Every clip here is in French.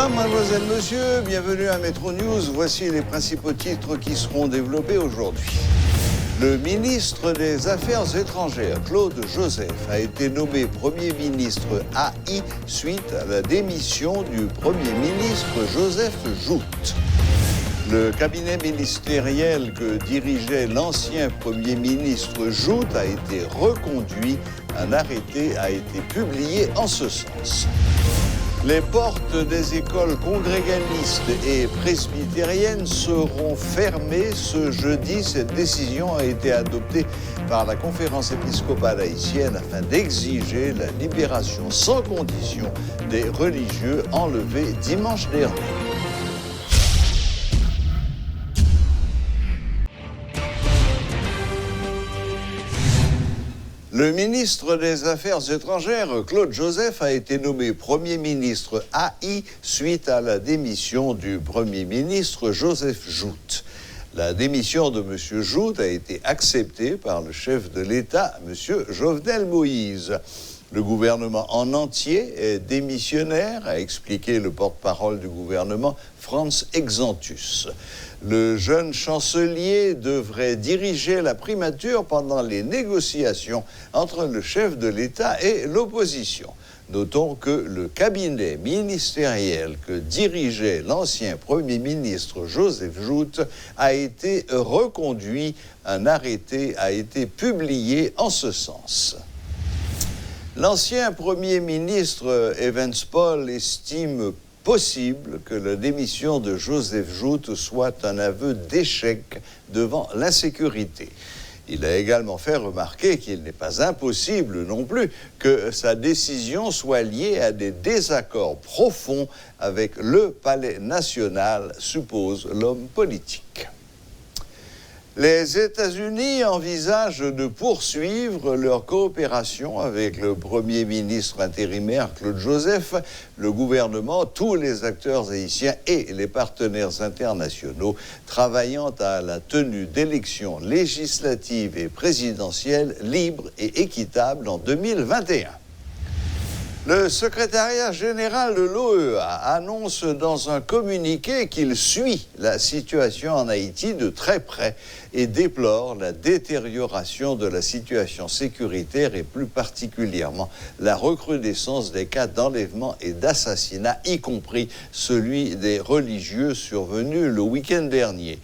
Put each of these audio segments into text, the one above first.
Mesdames, mademoiselles, messieurs, bienvenue à Métro News. Voici les principaux titres qui seront développés aujourd'hui. Le ministre des Affaires étrangères, Claude Joseph, a été nommé Premier ministre AI suite à la démission du Premier ministre Joseph Joute. Le cabinet ministériel que dirigeait l'ancien Premier ministre Joute a été reconduit. Un arrêté a été publié en ce sens. Les portes des écoles congrégalistes et presbytériennes seront fermées ce jeudi. Cette décision a été adoptée par la conférence épiscopale haïtienne afin d'exiger la libération sans condition des religieux enlevés dimanche dernier. Le ministre des Affaires étrangères, Claude Joseph, a été nommé Premier ministre AI suite à la démission du Premier ministre Joseph Joute. La démission de M. Joute a été acceptée par le chef de l'État, M. Jovenel Moïse. Le gouvernement en entier est démissionnaire, a expliqué le porte-parole du gouvernement, Franz Exantus. Le jeune chancelier devrait diriger la primature pendant les négociations entre le chef de l'État et l'opposition. Notons que le cabinet ministériel que dirigeait l'ancien Premier ministre Joseph Joute a été reconduit. Un arrêté a été publié en ce sens. L'ancien Premier ministre Evans Paul estime possible que la démission de Joseph Joute soit un aveu d'échec devant l'insécurité. Il a également fait remarquer qu'il n'est pas impossible non plus que sa décision soit liée à des désaccords profonds avec le Palais national, suppose l'homme politique. Les États-Unis envisagent de poursuivre leur coopération avec le Premier ministre intérimaire Claude Joseph, le gouvernement, tous les acteurs haïtiens et les partenaires internationaux travaillant à la tenue d'élections législatives et présidentielles libres et équitables en 2021. Le secrétariat général de l'OEA annonce dans un communiqué qu'il suit la situation en Haïti de très près et déplore la détérioration de la situation sécuritaire et plus particulièrement la recrudescence des cas d'enlèvement et d'assassinat, y compris celui des religieux survenus le week-end dernier.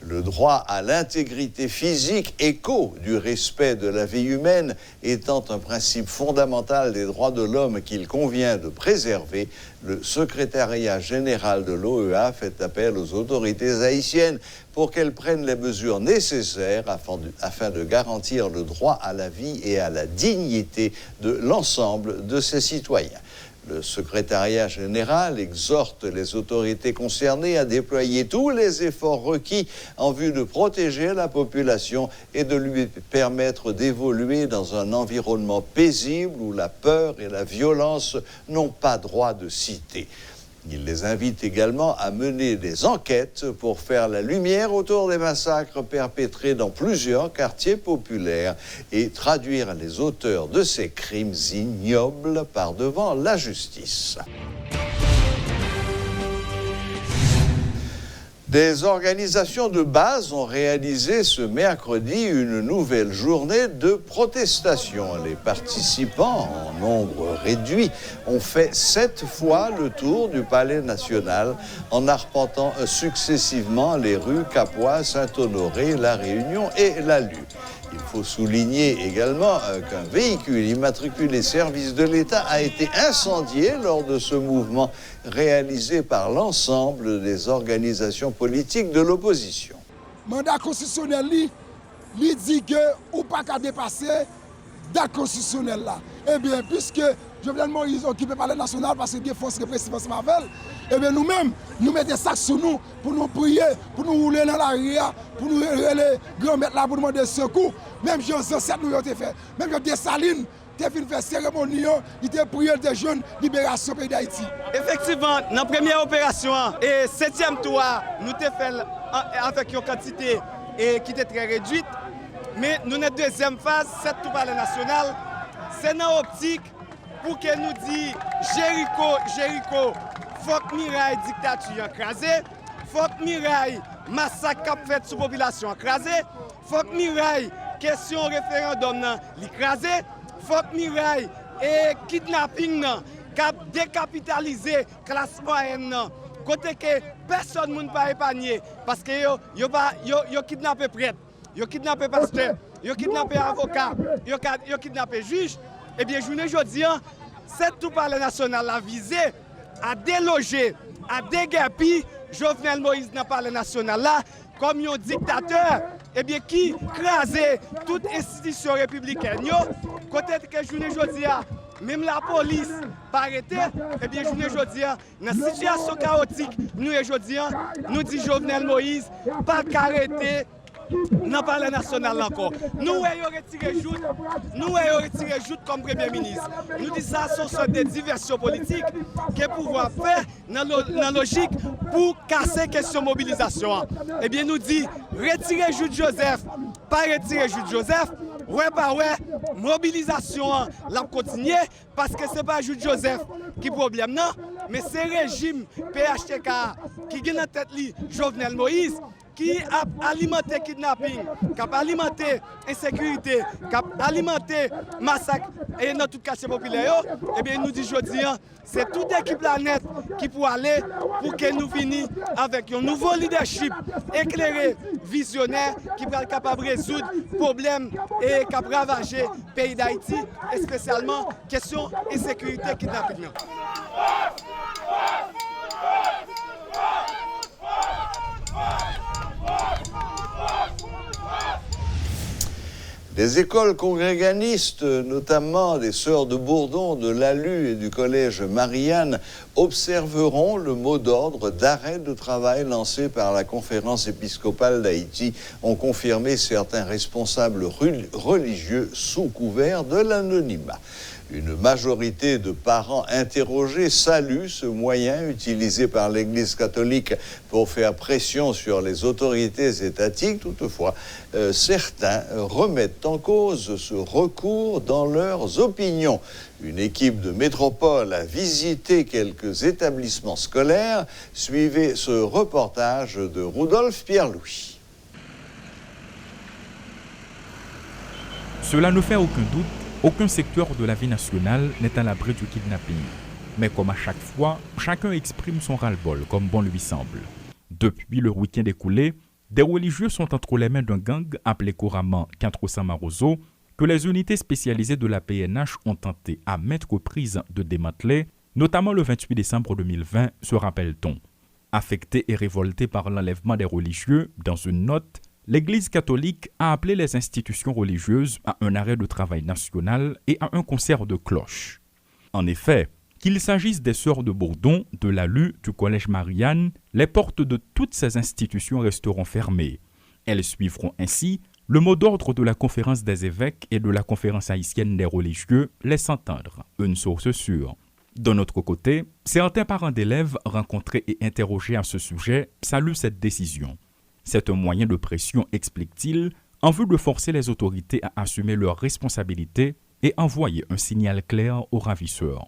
Le droit à l'intégrité physique, écho du respect de la vie humaine, étant un principe fondamental des droits de l'homme qu'il convient de préserver, le secrétariat général de l'OEA fait appel aux autorités haïtiennes pour qu'elles prennent les mesures nécessaires afin de garantir le droit à la vie et à la dignité de l'ensemble de ses citoyens. Le secrétariat général exhorte les autorités concernées à déployer tous les efforts requis en vue de protéger la population et de lui permettre d'évoluer dans un environnement paisible où la peur et la violence n'ont pas droit de cité. Il les invite également à mener des enquêtes pour faire la lumière autour des massacres perpétrés dans plusieurs quartiers populaires et traduire les auteurs de ces crimes ignobles par devant la justice. Des organisations de base ont réalisé ce mercredi une nouvelle journée de protestation. Les participants, en nombre réduit, ont fait 7 fois le tour du Palais national en arpentant successivement les rues Capois, Saint-Honoré, La Réunion et La Lue. Il faut souligner également qu'un véhicule immatriculé service de l'État a été incendié lors de ce mouvement réalisé par l'ensemble des organisations politiques de l'opposition. Mandat constitutionnel, lui dit que ou pas qu'à dépasser date constitutionnelle là. Eh bien, puisque Jovenel Moïse occupe le Palais national parce que des forces répressives ensemble avec, eh bien nous-mêmes, nous mettons ça sur nous pour nous prier, pour nous rouler dans la ria, pour nous les grands maîtres là pour nous demander secours. Même Joseph, nous avons fait. Même Dessalines, tu as fait une cérémonie, il a prié des jeunes libération du pays d'Haïti. Effectivement, dans la première opération et 7e tour, nous avons fait avec une quantité qui était très réduite. Mais nous, notre deuxième phase, cette tour Palais national, c'est dans l'optique pour que nous disions Jéricho faut que miraille dictature écrasée, faut que miraille massacre fait sur population écrasée, faut que miraille question référendum l'écrasée, faut que miraille et kidnapping cap décapitaliser classe moyenne côté que personne ne peut épargner parce que yo kidnappé prêtre, yo kidnappé pasteur, yo kidnappé avocat, yo kidnappé juge. Eh bien journée jodi c'est tout palais national la visé à déloger, à déguerpir Jovenel Moïse dans le palais national là comme un dictateur qui crasait toute institution républicaine. Côté que journée jodi même la police pas arrêté, journée jodi dans situation chaotique, nous jodi nous dit Jovenel Moïse pas arrêter dans le palais national encore. Nous avons retiré Jout comme Premier ministre. Nous disons ça sont sorte de diversions politiques que pouvoir faire dans la logique pour casser la question de mobilisation. Eh bien, nous disons retirer Jout Joseph, pas retirer Jout Joseph. Ouais, mobilisation la continuer parce que ce n'est pas Jout Joseph qui est le problème, non, mais c'est le régime PHTK qui a en tête Jovenel Moïse, qui a alimenté le kidnapping, qui a alimenté l'insécurité, qui a alimenté le massacre et dans tout quartier populaire. Eh bien, nous disons aujourd'hui, c'est toute l'équipe planète qui peut aller pour que nous finissions avec un nouveau leadership éclairé, visionnaire, qui va être capable de résoudre les problèmes et qui va ravager le pays d'Haïti, et spécialement question insécurité et kidnapping. Des écoles congréganistes, notamment des Sœurs de Bourdon, de l'ALU et du Collège Marianne, observeront le mot d'ordre d'arrêt de travail lancé par la Conférence épiscopale d'Haïti, ont confirmé certains responsables religieux sous couvert de l'anonymat. Une majorité de parents interrogés salue ce moyen utilisé par l'Église catholique pour faire pression sur les autorités étatiques. Toutefois, certains remettent en cause ce recours dans leurs opinions. Une équipe de métropole a visité quelques établissements scolaires. Suivez ce reportage de Rudolf Pierre-Louis. Cela ne fait aucun doute. Aucun secteur de la vie nationale n'est à l'abri du kidnapping. Mais comme à chaque fois, chacun exprime son ras-le-bol comme bon lui semble. Depuis le week-end écoulé, des religieux sont entre les mains d'un gang appelé couramment Quatre Samaroso que les unités spécialisées de la PNH ont tenté à maintes reprises de démanteler, notamment le 28 décembre 2020, se rappelle-t-on. Affecté et révolté par l'enlèvement des religieux, dans une note, l'Église catholique a appelé les institutions religieuses à un arrêt de travail national et à un concert de cloches. En effet, qu'il s'agisse des Sœurs de Bourdon, de l'ALU, du Collège Marianne, les portes de toutes ces institutions resteront fermées. Elles suivront ainsi le mot d'ordre de la Conférence des évêques et de la Conférence haïtienne des religieux, laisse entendre, une source sûre. D'un autre côté, certains parents d'élèves rencontrés et interrogés à ce sujet saluent cette décision. C'est un moyen de pression, explique-t-il, en vue de forcer les autorités à assumer leurs responsabilités et envoyer un signal clair aux ravisseurs.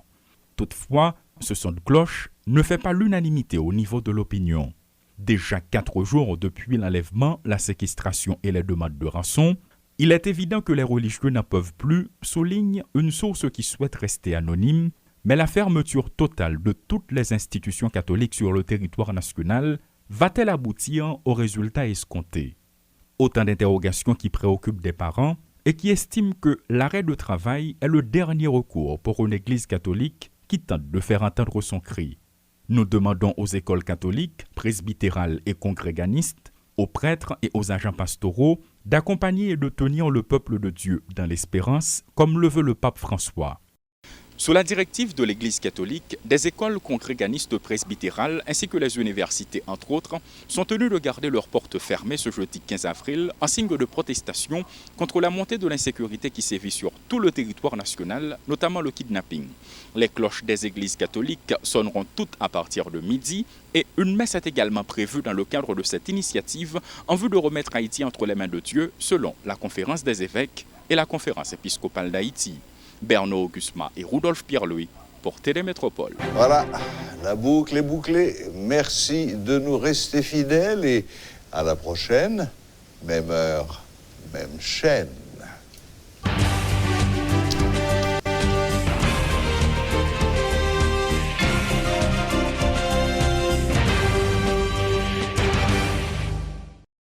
Toutefois, ce son de cloche ne fait pas l'unanimité au niveau de l'opinion. Déjà 4 jours depuis l'enlèvement, la séquestration et les demandes de rançon, il est évident que les religieux n'en peuvent plus, souligne une source qui souhaite rester anonyme, mais la fermeture totale de toutes les institutions catholiques sur le territoire national va-t-elle aboutir aux résultats escomptés? Autant d'interrogations qui préoccupent des parents et qui estiment que l'arrêt de travail est le dernier recours pour une église catholique qui tente de faire entendre son cri. Nous demandons aux écoles catholiques, presbytérales et congréganistes, aux prêtres et aux agents pastoraux d'accompagner et de tenir le peuple de Dieu dans l'espérance, comme le veut le pape François. Sous la directive de l'Église catholique, des écoles congréganistes presbytérales ainsi que les universités, entre autres, sont tenues de garder leurs portes fermées ce jeudi 15 avril en signe de protestation contre la montée de l'insécurité qui sévit sur tout le territoire national, notamment le kidnapping. Les cloches des églises catholiques sonneront toutes à partir de midi et une messe est également prévue dans le cadre de cette initiative en vue de remettre Haïti entre les mains de Dieu selon la Conférence des évêques et la Conférence épiscopale d'Haïti. Bernard Augusma et Rudolf Pierre-Louis pour Télémétropole. Voilà, La boucle est bouclée. Merci de nous rester fidèles et à la prochaine. Même heure, même chaîne.